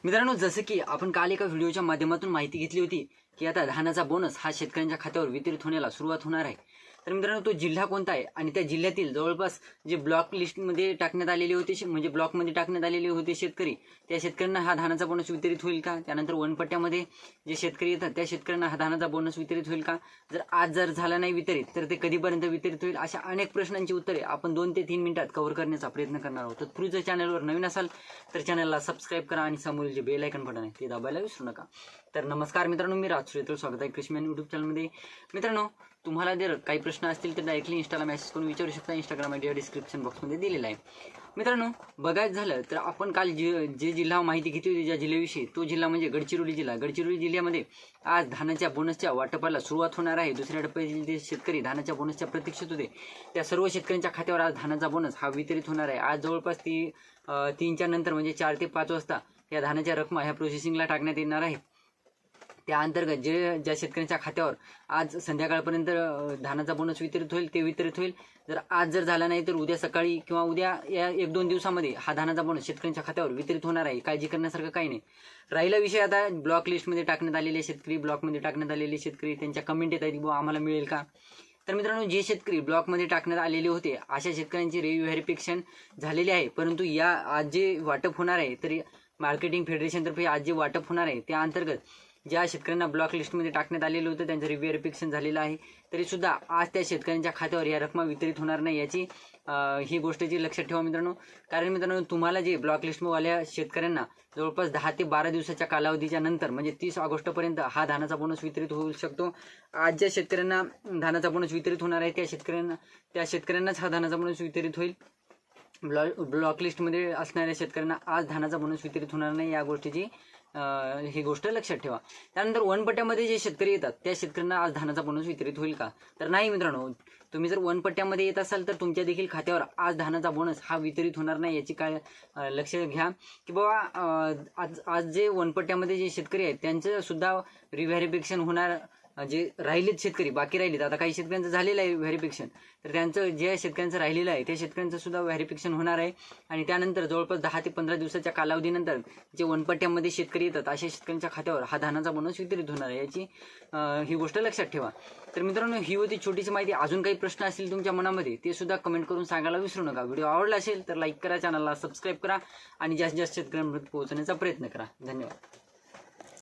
मित्रांनो, जसं की आपण काल एका व्हिडिओच्या माध्यमातून माहिती घेतली होती की आता धानाचा बोनस हा शेतकऱ्यांच्या खात्यावर वितरित होण्याला सुरुवात होणार आहे। तर मित्रांनो, तो जिल्हा कोणता आहे आणि त्या जिल्ह्यातील जवळपास जे ब्लॉक लिस्टमध्ये टाकण्यात आलेले होते म्हणजे ब्लॉकमध्ये टाकण्यात आलेले होते शेतकरी, त्या शेतकऱ्यांना हा धानाचा बोनस वितरित होईल का? त्यानंतर वनपट्ट्यामध्ये जे शेतकरी येतात त्या शेतकऱ्यांना हा धानाचा बोनस वितरित होईल का? जर झाला नाही वितरित तर ते कधीपर्यंत वितरित होईल? अशा अनेक प्रश्नांची उत्तरे आपण 2 ते 3 मिनिटात कव्हर करण्याचा प्रयत्न करणार आहोत। तर जर चॅनलवर नवीन असाल तर चॅनलला सबस्क्राईब करा आणि समोरील जे बेल आयकॉन बटन आहे ते दाबायला विसरू नका। तर नमस्कार मित्रांनो, मी राज सुरेत्र स्वागत आहे कृषीमॅन यूट्यूब चॅनलमध्ये। मित्रांनो, तुम्हाला जर काही प्रश्न असतील तर डायरेक्टली इंस्टाला मेसेज करून विचारू शकता। इंस्टाग्राम आयडी डिस्क्रिप्शन बॉक्समध्ये दिलेला आहे। मित्रांनो, बघायचं झालं तर आपण काल जे जिल्हा माहिती घेतली होती ज्या जिल्ह्याविषयी, तो जिल्हा म्हणजे गडचिरोली जिल्हा। गडचिरोली जिल्ह्यामध्ये आज धानाच्या बोनसच्या वाटपाला सुरुवात होणार आहे। दुसऱ्या टप्प्यातील जे शेतकरी धानाच्या बोनसच्या प्रतीक्षेत होते त्या सर्व शेतकऱ्यांच्या खात्यावर आज धानाचा बोनस हा वितरित होणार आहे। आज जवळपास 3च्या नंतर म्हणजे 4 ते 5 वाजता या धानाच्या रकमा ह्या प्रोसेसिंगला टाकण्यात येणार आहे। त्या अंतर्गत ज्या शेतकऱ्यांच्या खात्यावर आज संध्याकाळपर्यंत धानाचा बोनस वितरित होईल ते वितरित होईल। आज झाला नाही तर उद्या सकाळी किंवा उद्या या 1-2 दिवसामध्ये हा धानाचा बोनस शेतकऱ्यांच्या खात्यावर वितरित होणार आहे। काळजी करण्यासारखं काही नाही। राहिला विषय आता ब्लॉक लिस्टमध्ये टाकण्यात आलेले शेतकरी, ब्लॉकमध्ये टाकण्यात आलेले शेतकरी त्यांच्या कमेंट येत आहेत की बुवा आम्हाला मिळेल का? तर मित्रांनो, जे शेतकरी ब्लॉकमध्ये टाकण्यात आलेले होते अशा शेतकऱ्यांची रिव्हेरिफिकेशन झालेली आहे। परंतु आज जे वाटप होणार आहे तरी मार्केटिंग फेडरेशनतर्फे आज जे वाटप होणार आहे त्या अंतर्गत ज्या शेतकऱ्यांना ब्लॉक लिस्टमध्ये टाकण्यात आलेलं होतं त्यांचं रिव्हेरिफिकेशन झालेलं आहे, तरी सुद्धा आज त्या शेतकऱ्यांच्या खात्यावर या रकमा वितरित होणार नाही याची ही गोष्टीची लक्षात ठेवा मित्रांनो। कारण मित्रांनो, तुम्हाला जे ब्लॉक लिस्टवाल्या शेतकऱ्यांना जवळपास 10 ते 12 दिवसाच्या कालावधीच्या नंतर म्हणजे 30 ऑगस्टपर्यंत हा धानाचा बोनस वितरित होऊ शकतो। आज ज्या शेतकऱ्यांना धानाचा बोनस वितरित होणार आहे त्या शेतकऱ्यांनाच हा धानाचा बोनस वितरित होईल। ब्लॉक लिस्टमध्ये असणाऱ्या शेतकऱ्यांना आज धानाचा बोनस वितरित होणार नाही, या गोष्टीची ही गोष्ट लक्षात ठेवा। त्यानंतर वनपट्ट्यामध्ये जे शेतकरी येतात त्या शेतकऱ्यांना आज धानाचा बोनस वितरित होईल का? तर नाही मित्रांनो, तुम्ही जर वनपट्ट्यामध्ये येत असाल तर तुमच्या देखील खात्यावर आज धानाचा बोनस हा वितरित होणार नाही, याची काय लक्ष घ्या की बाबा आज जे वनपट्ट्यामध्ये जे शेतकरी आहेत त्यांचं सुद्धा रिव्हेरिफिकेशन होणार। जे राहिलेत शेतकरी बाकी राहिलेत, आता काही शेतकऱ्यांचं झालेलं आहे व्हेरिफिकेशन, तर त्यांचं जे शेतकऱ्यांचं राहिलेलं आहे त्या शेतकऱ्यांचं सुद्धा व्हेरिफिकेशन होणार आहे। आणि त्यानंतर जवळपास 10 ते 15 दिवसाच्या कालावधीनंतर जे वनपट्ट्यामध्ये शेतकरी येतात अशा शेतकऱ्यांच्या खात्यावर हा धानाचा बोनस वितरित होणार आहे, याची ही गोष्ट लक्षात ठेवा। तर मित्रांनो, ही होती छोटीशी माहिती। अजून काही प्रश्न असतील तुमच्या मनामध्ये ते सुद्धा कमेंट करून सांगायला विसरू नका। व्हिडिओ आवडला असेल तर लाईक करा, चॅनलला सबस्क्राईब करा आणि जास्तीत जास्त शेतकऱ्यांपर्यंत पोहोचण्याचा प्रयत्न करा। धन्यवाद।